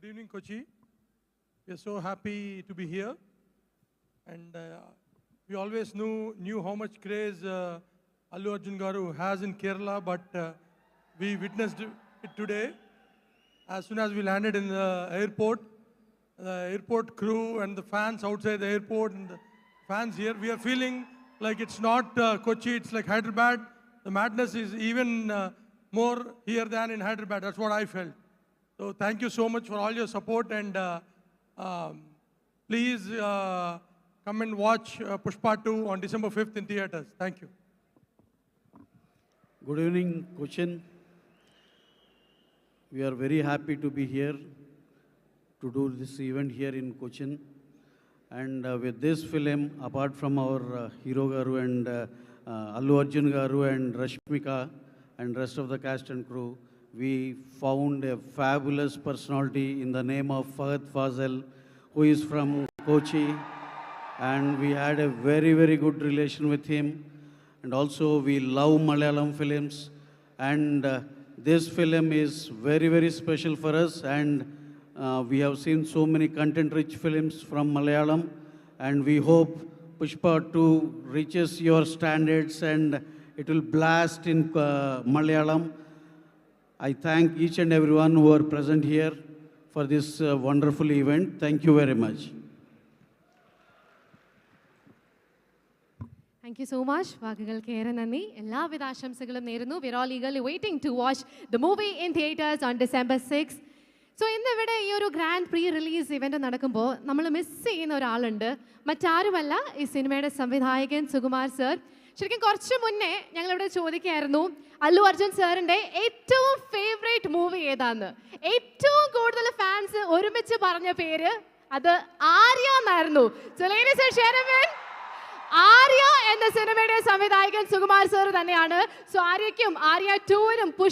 Good evening, Kochi. We are so happy to be here. And we always knew how much craze Allu Arjun Garu has in Kerala, but we witnessed it today. As soon as we landed in the airport crew and the fans outside the airport and the fans here, we are feeling like it's not Kochi, it's like Hyderabad. The madness is even more here than in Hyderabad. That's what I felt. So thank you so much for all your support, and please come and watch Pushpa 2 on December 5th in theaters. Thank you. Good evening, Cochin. We are very happy to be here to do this event here in Cochin. And with this film, apart from our Hero Garu and Allu Arjun Garu and Rashmika and rest of the cast and crew, we found a fabulous personality in the name of Fahad Fazal, who is from Kochi. And we had a very, very good relation with him. And also we love Malayalam films. And this film is very, very special for us. And we have seen so many content-rich films from Malayalam. And we hope Pushpa 2 reaches your standards and it will blast in Malayalam. I thank each and everyone who are present here for this wonderful event. Thank you very much. Thank you so much. We're all eagerly waiting to watch the movie in theaters on December 6th. So in the grand pre-release event, we miss cinema Sukumar sir. ശരിക്കും കുറച്ച് മുന്നേ ഞങ്ങളിവിടെ ചോദിക്കുകയായിരുന്നു അല്ലു അർജുൻ സാറിൻ്റെ ഏറ്റവും favourite movie ഏതാന്ന്. ഏറ്റവും കൂടുതൽ fans ഒരുമിച്ച് പറഞ്ഞ പേര് അത് ആര്യ എന്നായിരുന്നു. ആര്യ എന്ന സിനിമയുടെ സംവിധായകൻ സുകുമാർ സാർ തന്നെയാണ്. സോ ആര്യയ്ക്കും ആര്യ 2-നും